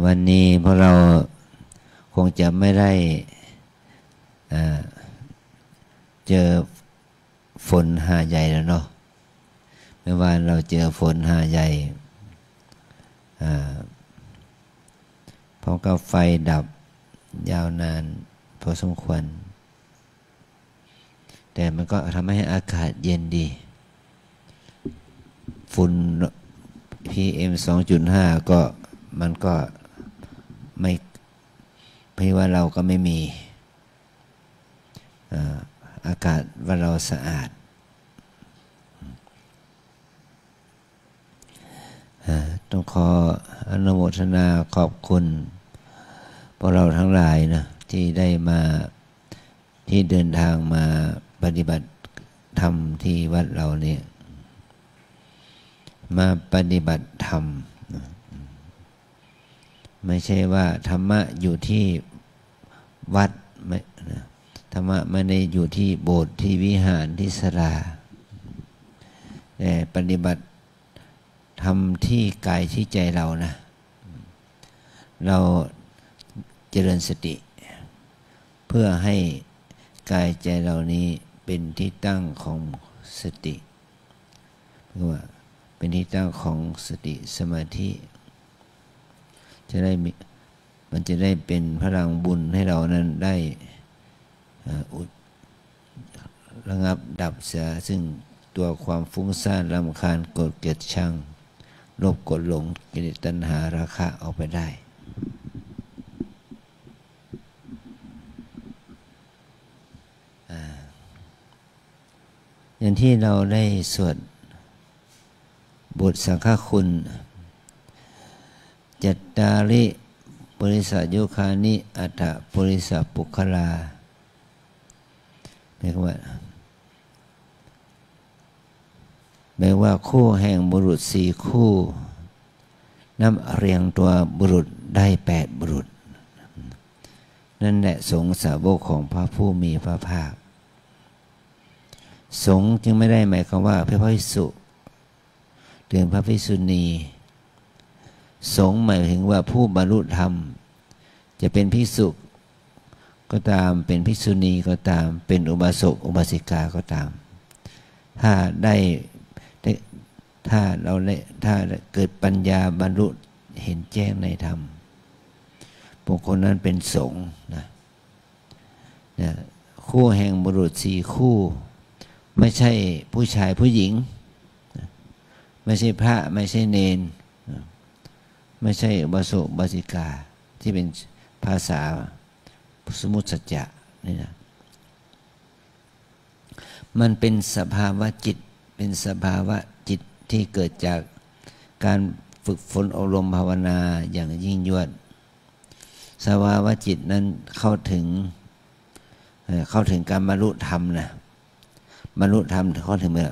วันนี้พวกเราคงจะไม่ได้เจอฝนหาใหญ่แล้วเนาะเมื่อวานเราเจอฝนหาใหญ่พร้อมกับไฟดับยาวนานพอสมควรแต่มันก็ทำให้อากาศเย็นดีฝุ่น PM 2.5 ก็มันก็ไม่พี่ว่าเราก็ไม่มีอากาศว่าเราสะอาดต้องขออนุโมทนาขอบคุณพวกเราทั้งหลายนะที่ได้มาที่เดินทางมาปฏิบัติธรรมที่วัดเราเนี่ยมาปฏิบัติธรรมไม่ใช่ว่าธรรมะอยู่ที่วัดไม่ธรรมะไม่ได้อยู่ที่โบสถ์ที่วิหารที่ศาลาแต่ปฏิบัติทำที่กายที่ใจเรานะเราเจริญสติเพื่อให้กายใจเรานี้เป็นที่ตั้งของสติเรียกว่าเป็นที่ตั้งของสติสมาธิจะได้มันจะได้เป็นพลังบุญให้เรานั้นได้ระงับดับเสียซึ่งตัวความฟุ้งซ่านรำคาญโกรธเกลียดชังโลภโกรธหลงกิเลสตัณหาราคะออกไปได้อย่างที่เราได้สวดบทสังฆคุณจัตตาริปุริสโยคานิอัตถปุริสปุคคลาแปลว่าคู่แห่งบุรุษ4 คู่นำเรียงตัวบุรุษได้8 บุรุษนั่นแหละสงฆ์สาวกของพระผู้มีพระภาคสงฆ์จึงไม่ได้หมายความว่าพระภิกษุหรือพระภิกษุณีสงฆ์หมายถึงว่าผู้บรรลุธรรมจะเป็นภิกษุก็ตามเป็นภิกษุณีก็ตามเป็นอุบาสกอุบาสิกาก็ตามถ้าเกิดปัญญาบรรลุเห็นแจ้งในธรรมบุคคลนั้นเป็นสงฆ์นะคู่แห่งบุรุษ4 คู่ไม่ใช่ผู้ชายผู้หญิงไม่ใช่พระไม่ใช่เณรไม่ใช่อุบาสกอุบาสิกาที่เป็นภาษาสมมุติสัจจะนี่นะมันเป็นสภาวะจิตเป็นสภาวะจิตที่เกิดจากการฝึกฝนอบรมภาวนาอย่างยิ่งยวดสภาวะจิตนั้นเข้าถึงการบรรลุธรรมนะบรรลุธรรมเข้าถึงเมื่อ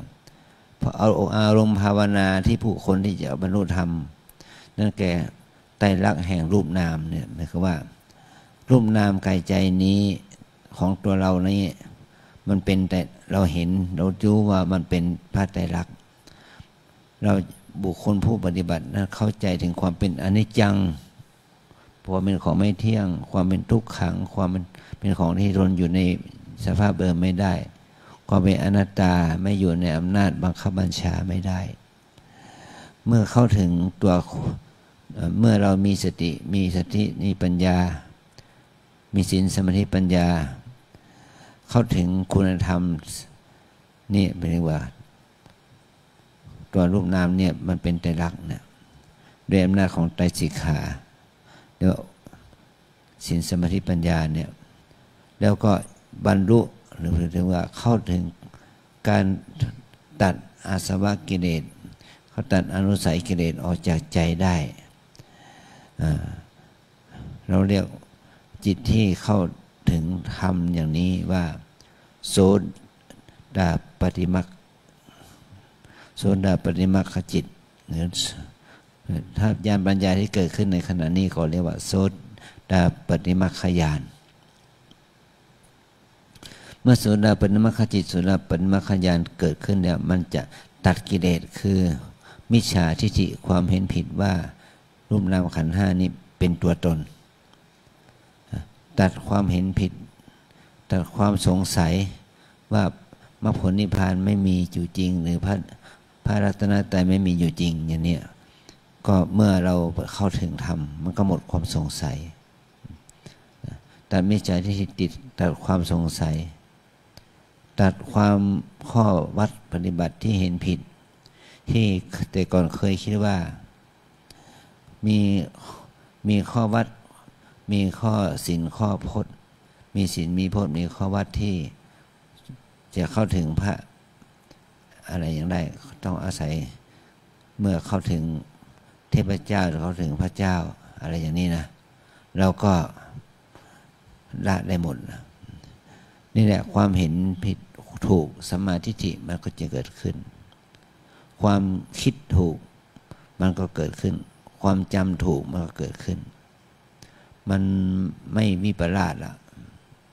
พอเอาอารมณ์ภาวนาที่ผู้คนที่จะบรรลุธรรมนั่นแก่ไตรลักษณ์แห่งรูปนามเนี่ยหมายความว่ารูปนามกายใจนี้ของตัวเรานี้มันเป็นแต่เราเห็นเรารู้ว่ามันเป็นพระไตรลักษณ์เราบุคคลผู้ปฏิบัตินั้นเข้าใจถึงความเป็นอนิจจังความเป็นของไม่เที่ยงความเป็นทุกขังความเป็นของที่ทนอยู่ในสภาพเดิมไม่ได้ความเป็นอนัตตาไม่อยู่ในอำนาจบังคับบัญชาไม่ได้เมื่อเข้าถึงตัวเมื่อเรามีสติมีปัญญามีศีลสมาธิปัญญาเข้าถึงคุณธรรมนี่เป็นว่าตัวรูปนามเนี่ยมันเป็นไตรลักษณ์เนี่ยด้วยอำนาจของไตรสิกขาแล้วศีลสมาธิปัญญาเนี่ยแล้วก็บรรลุหรือถึงว่าเข้าถึงการตัดอาสวะกิเลสเขาตัดอนุสัยกิเลสออกจากใจได้เราเรียกจิตที่เข้าถึงธรรมอย่างนี้ว่าโสดาปัตติมรรคโสดาปัตติมรรคจิตหรือถ้าญาณปัญญาที่เกิดขึ้นในขณะนี้ก็เรียกว่าโสดาปัตติมรรคญาณเมื่อโสดาปัตติมรรคจิตโสดาปัตติมรรคญาณเกิดขึ้นเนี่ยมันจะตัดกิเลสคือมิจฉาทิฏฐิความเห็นผิดว่ารูปนามขันธ์5นี้ เป็นตัวตนตัดความเห็นผิดตัดความสงสัยว่ามรรคผลนิพพานไม่มีอยู่จริงหรือพระรัตนตรัยไม่มีอยู่จริงอย่างนี้ก็เมื่อเราเข้าถึงธรรมมันก็หมดความสงสัยตัดมิจฉาทิฏฐิติดตัดความสงสัยตัดความข้อวัดปฏิบัติที่เห็นผิดที่แต่ก่อนเคยคิดว่ามีข้อวัดมีข้อศีลข้อพจน์มีศีลมีพจน์มีข้อวัดที่จะเข้าถึงพระอะไรอย่างไรต้องอาศัยเมื่อเข้าถึงเทพเจ้าหรือเข้าถึงพระเจ้าอะไรอย่างนี้นะเราก็ละได้หมดนะนี่แหละความเห็นผิดถูกสัมมาทิฏฐิมันก็จะเกิดขึ้นความคิดถูกมันก็เกิดขึ้นความจำถูกมันก็เกิดขึ้นมันไม่วิปลาสละ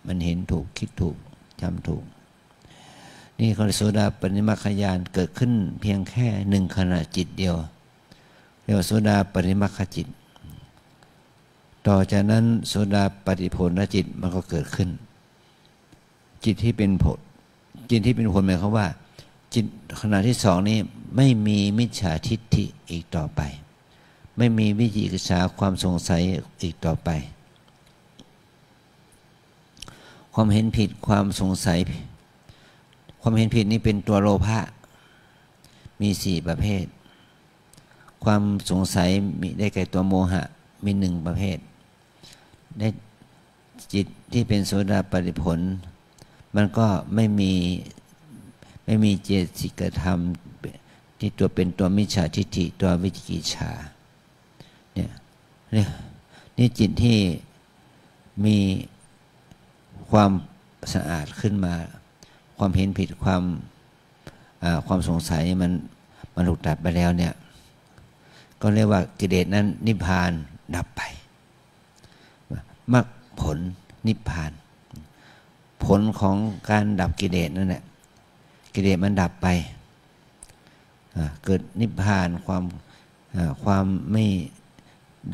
มันเห็นถูกคิดถูกจำถูกนี่โสดาปัตติมรรคญาณเกิดขึ้นเพียงแค่หนึ่งขณะจิตเดียวเรียกว่าโสดาปัตติมรรคจิตต่อจากนั้นโสดาปัตติผลจิตมันก็เกิดขึ้นจิตที่เป็นผลจิตที่เป็นผลหมายความว่าจิตขณะที่สองนี้ไม่มีมิจฉาทิฏฐิอีกต่อไปไม่มีวิจิกิจฉาความสงสัยอีกต่อไปความเห็นผิดความสงสัยความเห็นผิดนี้เป็นตัวโลภะมี4ประเภทความสงสัยมีได้แก่ตัวโมหะมี1ประเภทได้จิตที่เป็นโสดาปัตติผลมันก็ไม่มีเจตสิกธรรมที่ตัวเป็นตัวมิจฉาทิฏฐิตัววิจิกิจฉานี่จิตที่มีความสะอาดขึ้นมาความเห็นผิดความสงสัยมันถูกตัดไปแล้วเนี่ยก็เรียกว่ากิเลสนั้นนิพพานดับไปมรรคผลนิพพานผลของการดับกิเลสนั่นแหละกิเลสมันดับไปเกิดนิพพานความไม่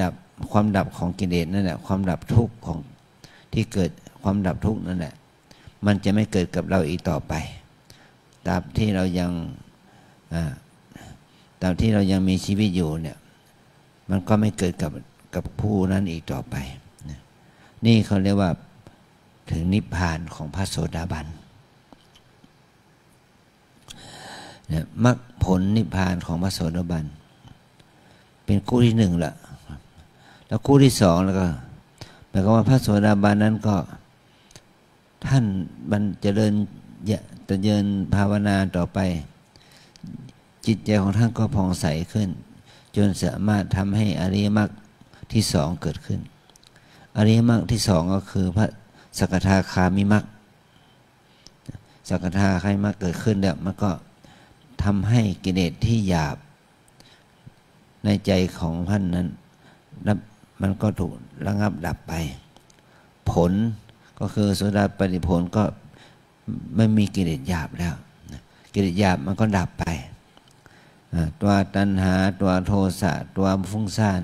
ดับความดับของกิเลสนั่นแหละความดับทุกข์ของที่เกิดความดับทุกข์นั่นแหละมันจะไม่เกิดกับเราอีกต่อไปตราบที่เรายังมีชีวิตอยู่เนี่ยมันก็ไม่เกิดกับผู้นั้นอีกต่อไปนี่เขาเรียกว่าถึงนิพพานของพระโสดาบันมรรคผลนิพพานของพระโสดาบันเป็นคู่ที่1ละแล้วคู่ที่2แล้วก็หมายความว่าพระโสดาบันนั้นก็ท่านเจริญภาวนาต่อไปจิตใจของท่านก็ผ่องใสขึ้นจนสามารถทำให้อริยมรรคที่2เกิดขึ้นอริยมรรคที่2ก็คือพระสกทาคามิมรรคสกทาคามิมรรคเกิดขึ้นแล้วมันก็ทำให้กิเลสที่หยาบในใจของท่านนั้นมันก็ถูกระงับดับไปผลก็คือโสดาปัตติผลก็ไม่มีกิเลสหยาบแล้วกิเลสหยาบมันก็ดับไปตัวตัณหาตัวโทสะตัวฟุ้งซ่าน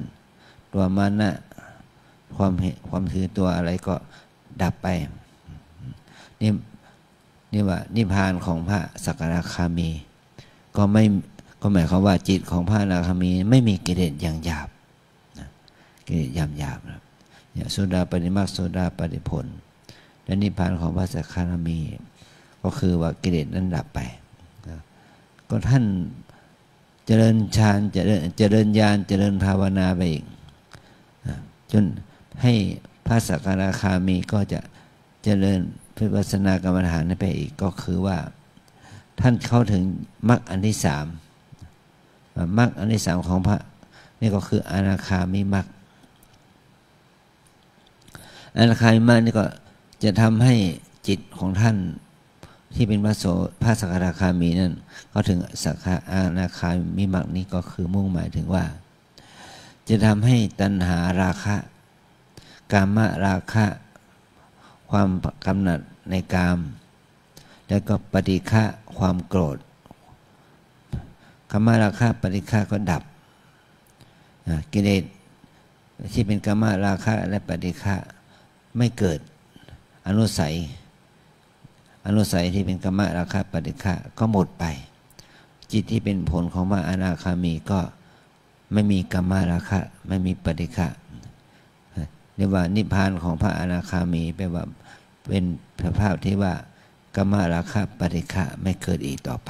ตัวมานะความถือตัวอะไรก็ดับไปนี่ว่านิพพานของพระสกทาคามีก็หมายความว่าจิตของพระอนาคามีไม่มีกิเลสอย่างหยาบกิเลสหยาบนะโสดาปัตติมรรคโสดาปัตติผลและนิพพานของพระสกทาคามีก็คือว่ากิเลสนั้นดับไปก็ท่านเจริญฌานเจริญญาณเจริญภาวนาไปอีกจนให้พระสกทาคามีก็จะเจริญวิปัสสนากรรมฐานไปอีกก็คือว่าท่านเข้าถึงมรรคอันที่3มรรคอันที่3ของพระนี่ก็คืออนาคามิมรรคอนาคามิมรรคนี่ก็จะทำให้จิตของท่านที่เป็นพระสกทาคามีนั้นเขาถึงอนาคามิมรรคนี้ก็คือมุ่งหมายถึงว่าจะทำให้ตัณหาราคะกามราคะความกำหนัดในกามแล้วก็ปฏิฆะความโกรธกามราคะปฏิฆะก็ดับกิเลส ที่เป็นกามราคะและปฏิฆะไม่เกิดอนุสัยที่เป็นกามราคะปฏิฆะก็หมดไปจิตที่เป็นผลของพระอนาคามีก็ไม่มีกามราคะไม่มีปฏิฆะเรียกว่านิพพานของพระอนาคามีแปลว่าเป็นสภาพที่ว่ากามราคะปฏิฆะไม่เกิดอีกต่อไป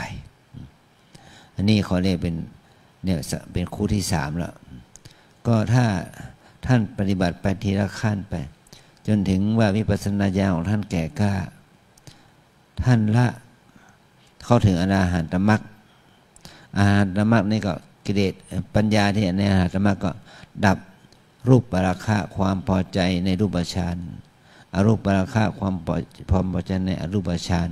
อันนี้เขาเรียกเป็นเนี่ยเป็นคู่ที่3แล้วก็ถ้าท่านปฏิบัติไปทีละขั้นไปจนถึงว่าวิปัสสนาญาณของท่านแก่กล้าท่านละเข้าถึงอนาหันตมรรคอรหันตมรรคนี่ก็กิเลสปัญญาที่ในอรหันตมรรคก็ดับรูปราคะความพอใจในรูปฌานอรูปราคะความพอใจในอรูปฌาน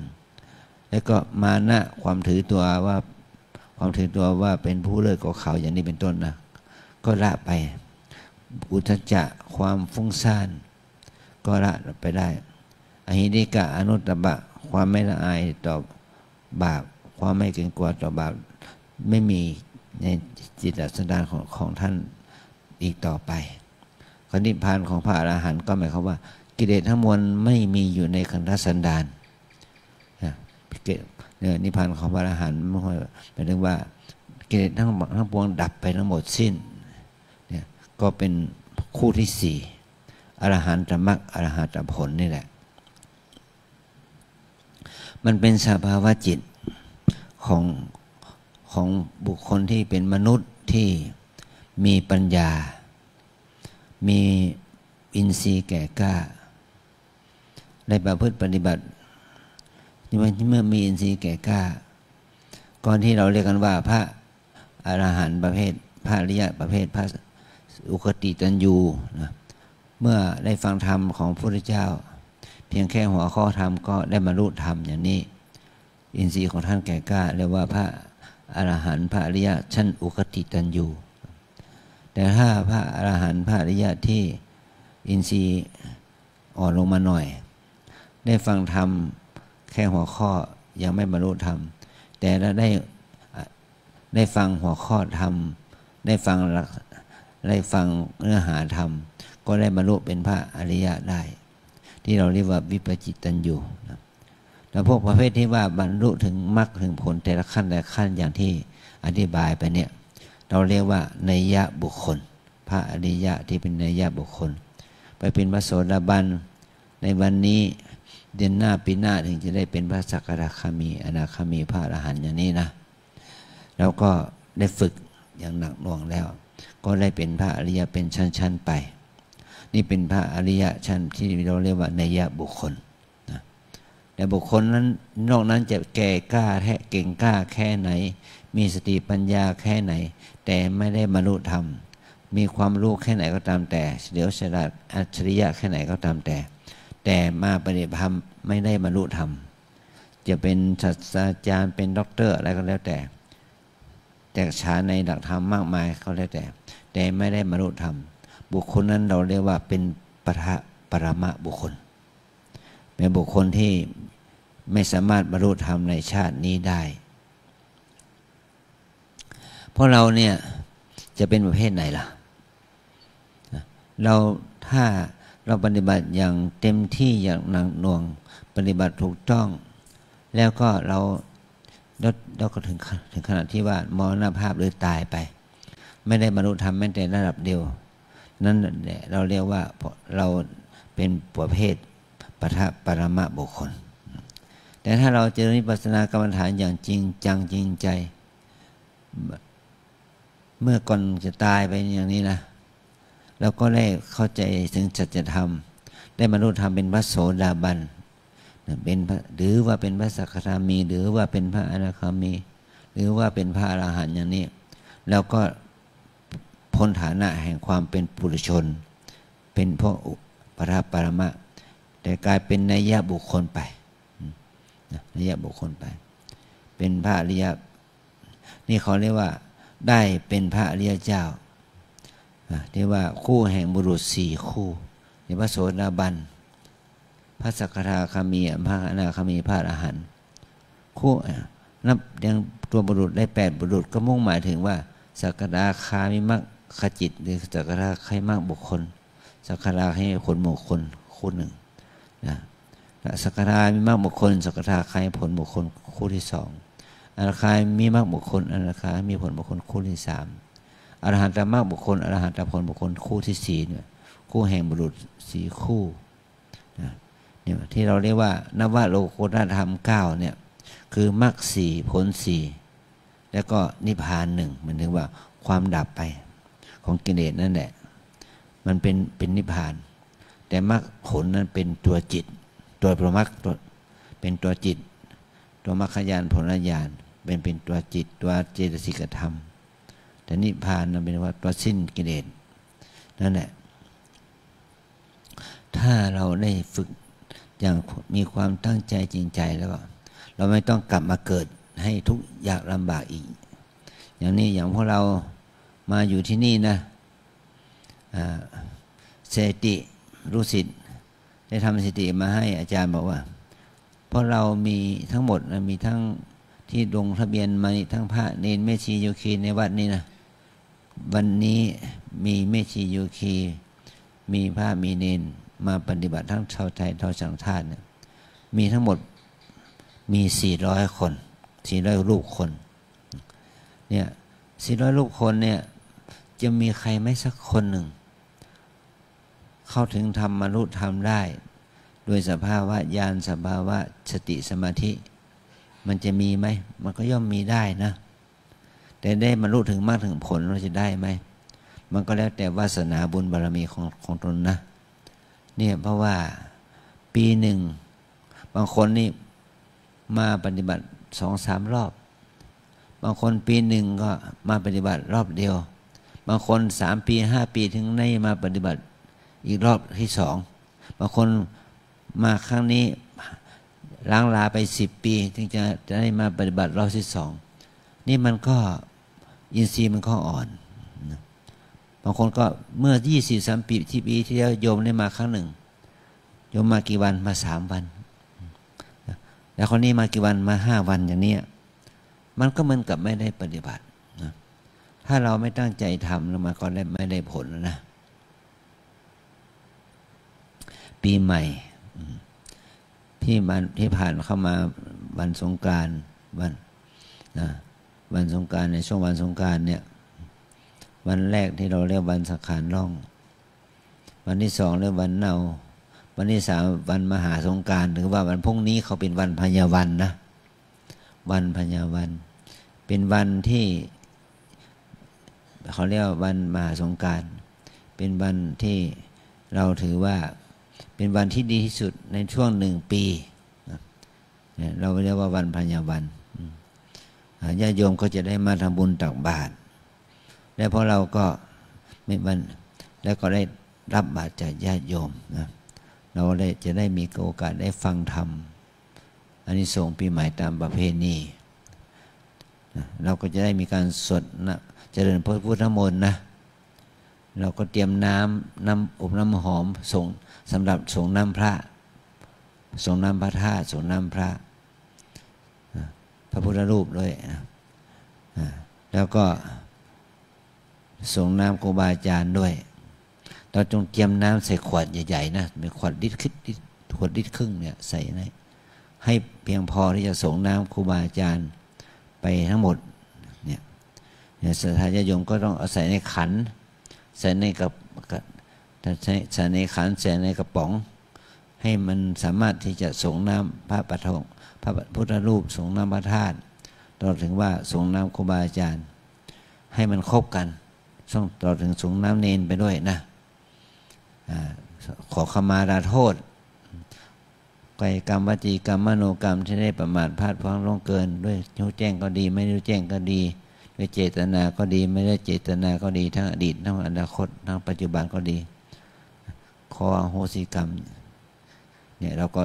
แล้วก็มานะความถือตัวว่าเป็นผู้เลิศกว่าเขาอย่างนี้เป็นต้นนะก็ละไปอุทธัจจะความฟุ้งซ่านก็ละไปได้อหิริกะอนุตตบะความไม่ละอายต่อบาปความไม่เกรงกลัวต่อบาปไม่มีในจิตสันดานของท่านอีกต่อไปนิพพานของพระอรหันต์ก็หมายความว่ากิเลสทั้งมวลไม่มีอยู่ในขันธสันดานนิพพานของพระอรหันต์หมายถึงว่ากิเลสทั้งปวงดับไปทั้งหมดสิ้นเนี่ยก็เป็นคู่ที่4อรหันตมรรคอรหันตผลนี่แหละมันเป็นสภาวะจิตของบุคคลที่เป็นมนุษย์ที่มีปัญญามีอินทรีย์แก่กล้าได้ประพฤติปฏิบัติเมื่อมีอินทรีย์แก่กล้าก่อนที่เราเรียกกันว่าพระอรหันต์ประเภทพระอริยะประเภทพระอุคติตัญญูนะเมื่อได้ฟังธรรมของพระพุทธเจ้าเพียงแค่หัวข้อธรรมก็ได้บรรลุธรรมอย่างนี้อินทรีย์ของท่านแก่กล้าเรียกว่าพระอรหันต์พระอริยะชั้นอุคติตัญญูแต่ถ้าพระอรหันต์พระอริยะที่อินทรีย์อ่อนลงมาหน่อยได้ฟังธรรมแค่หัวข้อยังไม่บรรลุธรรมแต่เราได้ฟังหัวข้อธรรมได้ฟังเนื้อหาธรรมก็ได้บรรลุเป็นพระอริยะได้ที่เราเรียกว่าวิปัสจิตัญญูแล้วพวกประเภทที่ว่าบรรลุถึงมรรคถึงผลแต่ละขั้นอย่างที่อธิบายไปเนี่ยเราเรียกว่านัยยะบุคคลพระอริยะที่เป็นนัยยะบุคคลไปเป็นพระโสดาบันในวันนี้เดือนหน้าปีหน้าถึงจะได้เป็นพระสกทาคามีอนาคามีพระอรหันต์อย่างนี้นะแล้วก็ได้ฝึกอย่างหนักหน่วงแล้วก็ได้เป็นพระอริยะเป็นชั้นๆไปนี่เป็นพระอริยะชั้นที่เราเรียกว่านัยยะบุคคลนะแต่บุคคลนั้นนอกนั้นจะแก่กล้าเก่งกล้าแค่ไหนมีสติปัญญาแค่ไหนแต่ไม่ได้บรรลุธรรมมีความรู้แค่ไหนก็ตามแต่เฉลียวฉลาดอัจฉริยะแค่ไหนก็ตามแต่มาปฏิบัติธรรมไม่ได้บรรลุธรรมจะเป็นศาสตราจารย์เป็นด็อกเตอร์อะไรก็แล้วแต่แตกฉานในหลักธรรมมากมายก็แล้วแต่ไม่ได้บรรลุธรรมบุคคลนั้นเราเรียกว่าเป็นปรมะบุคคลเป็นบุคคลที่ไม่สามารถบรรลุธรรมในชาตินี้ได้เพราะเราเนี่ยจะเป็นประเภทไหนล่ะถ้าเราปฏิบัติอย่างเต็มที่อย่างหนักหน่วงปฏิบัติถูกต้องแล้วก็เราก็ถึงขนาดที่ว่ามรณภาพหรือตายไปไม่ได้บรรลุธรรมแม้แต่ระดับเดียวนั่นแหละเราเรียกว่าเราเป็นประเภทปรมะบุคคลแต่ถ้าเราเจริญวิปัสสนากรรมฐานอย่างจริงจังจริงใจเมื่อก่อนจะตายไปอย่างนี้นะเราก็ได้เข้าใจถึงสัจธรรมได้บรรลุธรรมเป็นพระโสดาบันหรือว่าเป็นพระสกทามีหรือว่าเป็นพระอนาคามีหรือว่าเป็นพระอรหันต์อย่างนี้แล้วก็พ้นฐานะแห่งความเป็นปุถุชนเป็นพวกปรมะแต่กลายเป็นนัยยะบุคคลไปนัยยะบุคคลไปเป็นพระอริยะนี่เขาเรียกว่าได้เป็นพระอริยเจ้าที่ว่าคู่แห่งบุรุษ4คู่ในพระโสดาบันพระสกทาคามีพระอนาคามีพระอรหันต์คู่นับยังตัวบุรุษได้8บุรุษก็มุ่งหมายถึงว่าสกทาคามีมรรค ขจิตหรือสักการะให้มากบุคคลสักการะให้ผลบุคคลคู่หนึ่งนะสักการะมีมากบุคคลสักการะให้ผลบุคคลคู่ที่สองอรหันต์มีมากบุคคลอรหันต์มีผลบุคคลคู่ที่สามอรหันตมากบุคคลอรหันตผลบุคคลคู่ที่สี่เนี่ยคู่แห่งบุรุษสี่คู่นะเนี่ยที่เราเรียกว่านวโลกุตธรรม9เนี่ยคือมรรคสี่ผลสี่แล้วก็นิพพานหนึ่งมันถึงว่าความดับไปของกิเลสนั่นแหละมันเป็นนิพพานแต่มรรคผลนั้นเป็นตัวจิตตัวประมรรคเป็นตัวจิตตัวมรรคญาณผลญาณเป็นตัวจิตตัวเจตสิกธรรมแต่นิพพานนั้นเป็นว่าตัวสิ้นกิเลสนั่นแหละถ้าเราได้ฝึกอย่างมีความตั้งใจจริงใจแล้วก็เราไม่ต้องกลับมาเกิดให้ทุกข์ยากลำบากอีกอย่างนี้อย่างพวกเรามาอยู่ที่นี่นะเสติรู้สิทธิ์ได้ทำสติมาให้อาจารย์บอกว่าเพราะเรามีทั้งหมดนะมีทั้งที่ลงทะเบียนมาทั้งพระเนนแม่ชีโยคีในวัดนี้นะวันนี้มีแม่ชีโยคีมีพระมีเนนมาปฏิบัติทั้งชาวไทยชาวสังฆทานเนี่ยมีทั้งหมดมี400 คน400 รูปคนเนี่ย400 รูปคนเนี่ยจะมีใครไม่สักคนหนึ่งเข้าถึงธรรมบรรลุธรรมได้โดยสภาวะญาณสภาวะสติสมาธิมันจะมีไหมมันก็ย่อมมีได้นะแต่ได้บรรลุถึงมากถึงผลเราจะได้ไหมมันก็แล้วแต่วาสนาบุญบารมีของตนนะเนี่ยเพราะว่าปีหนึ่งบางคนนี่มาปฏิบัติ2-3 รอบบางคนปีหนึ่งก็มาปฏิบัติรอบเดียวบางคน3 ปี5 ปีถึงได้มาปฏิบัติอีกรอบที่2บางคนมาครั้งนี้ล้างลาไป10 ปีถึงจะได้มาปฏิบัติรอบที่2นี่มันก็อินทรีย์มันก็อ่อนบางคนก็เมื่อ20-30 ปีที่แล้วโยมได้มาครั้งหนึ่งโยมมากี่วันมา3 วันแล้วคนนี้มากี่วันมา5 วันอย่างนี้มันก็เหมือนกับไม่ได้ปฏิบัตินะถ้าเราไม่ตั้งใจทำแล้วมันก็ไม่ได้ผลนะปีใหม่ที่ผ่านเข้ามาวันสงกรานต์วันสงกรานต์ในช่วงวันสงกรานต์เนี่ยวันแรกที่เราเรียกวันสังขารล่องวันที่2เรียกวันเนาวันที่3วันมหาสงกรานต์หรือว่าวันพรุ่งนี้เขาเป็นวันพญาวันนะวันพญาวันเป็นวันที่เขาเรียกว่าวันมหาสงกรานต์เป็นวันที่เราถือว่าเป็นวันที่ดีที่สุดในช่วง1 ปีเราเรียกว่าวันพญาวันญาติโยมก็จะได้มาทำบุญตักบาตรและพอเราก็ไม่วันแล้วก็ได้รับบาตรจากญาติโยมนะเราจะได้มีโอกาสได้ฟังธรรมอานิสงส์ปีใหม่ตามประเพณีเราก็จะได้มีการสวดนะเจริญพระพุทธมนต์นะเราก็เตรียมน้ำอบน้ำหอมส่งสำหรับส่งน้ำพระส่งน้ำพระธาตุส่งน้ำพระพุทธรูปด้วยแล้วก็ส่งน้ำครูบาอาจารย์ด้วยเราจงเตรียมน้ำใส่ขวดใหญ่ๆนะเป็นขวดขวดลิตรครึ่งเนี่ยใส่ให้เพียงพอที่จะส่งน้ำครูบาอาจารย์ไปทั้งหมดเนี่ยศรัทธาญาติโยมก็ต้องเอาใส่ในขันใส่ในใส่ในขันใส่ในกระป๋องให้มันสามารถที่จะส่งน้ำพระปฐมพระพุทธรูปส่งน้ำพระธาตุตลอดถึงว่าส่งน้ำครูบาอาจารย์ให้มันครบกันตลอดถึงส่งน้ำเนนไปด้วยนะขอขมาลาโทษกายกรรมวจีกรรมมโนกรรมที่ได้ประมาทพลาดพลั้งล่วงเกินด้วยรู้แจ้งก็ดีไม่รู้แจ้งก็ดีด้วยเจตนาก็ดีไม่ได้เจตนาก็ดีทั้งอดีตทั้งอนาคตทั้งปัจจุบันก็ดีขออโหสิกรรมเนี่ยเราก็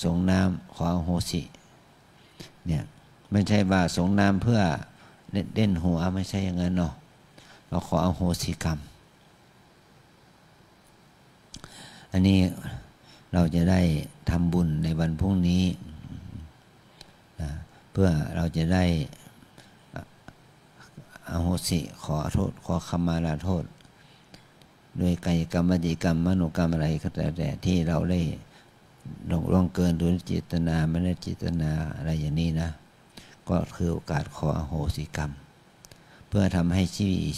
ส่งน้ำขออโหสิเนี่ยไม่ใช่ว่าส่งน้ำเพื่อเล่นหัวไม่ใช่อย่างนั้นเนาะเราขออโหสิกรรมอันนี้เราจะได้ทำบุญในวันพรุ่งนี้เพื่อเราจะได้อโห สิขอโทษขอขมาลาโทษโดยกายกรรมวจีกรรมมโนกรรมอะไรก็แต่ที่เราได้ล่วงเกินโดยเจตนาไม่ได้เจตนาอะไรอย่างนี้นะก็คือโอกาสขออโหสิกรรมเพื่อทำให้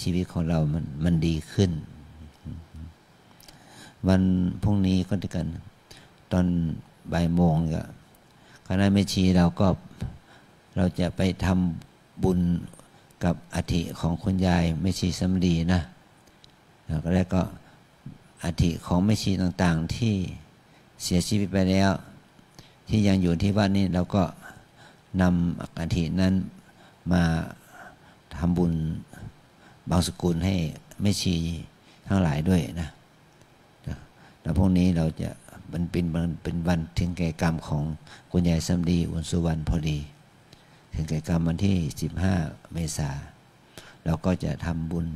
ชีวิตของเรามันดีขึ้นวันพรุ่งนี้ก็ด้วยกันตอนบ่ายโมงก็คณะแม่ชีเราจะไปทำบุญกับอัฐิของคุณยายแม่ชีสำลีนะแล้วก็อัฐิของแม่ชีต่างๆที่เสียชีวิตไปแล้วที่ยังอยู่ที่วัดนี้เราก็นำอัฐินั้นมาทำบุญบางสกุลให้แม่ชีทั้งหลายด้วยนะแล้วพวกนี้เราจะมันเป็นวันถึงแก่กรรมของคุณยายสำลีอุนสุวรรณพอดีถึงแก่กรรมวันที่15 เมษายนเราก็จะทำบุญ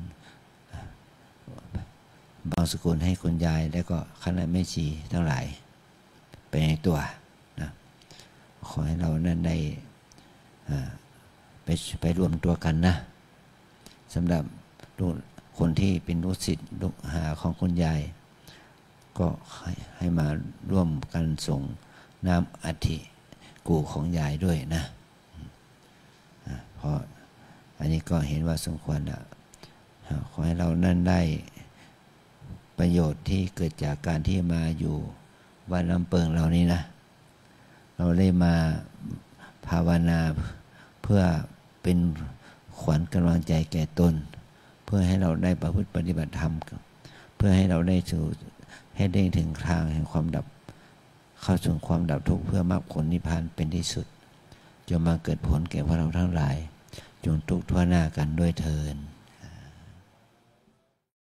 บางสกุลให้คุณยายแล้วก็คณะแม่ชีทั้งหลายไปในตัวนะขอให้เรานั้นได้ไปรวมตัวกันนะสำหรับคนที่เป็นลูกศิษย์ลูกหาของคุณยายก็ให้มาร่วมกันส่งน้ำอัฐิกู่ของยายด้วยนะเพราะอันนี้ก็เห็นว่าสมควรแล้วขอให้เรานั่นได้ประโยชน์ที่เกิดจากการที่มาอยู่วัดลำเปิงเรานี้นะเราได้มาภาวนาเพื่อเป็นขวัญกำลังใจแก่ตนเพื่อให้เราได้ประพฤติปฏิบัติธรรมเพื่อให้เราได้ถึงทางแห่งความดับเข้าสู่ความดับทุกข์เพื่อมรรคผลนิพพานเป็นที่สุดจงมาเกิดผลแก่พวกเราทั้งหลายจงทุกข์ทั่วหน้ากันด้วยเทอญ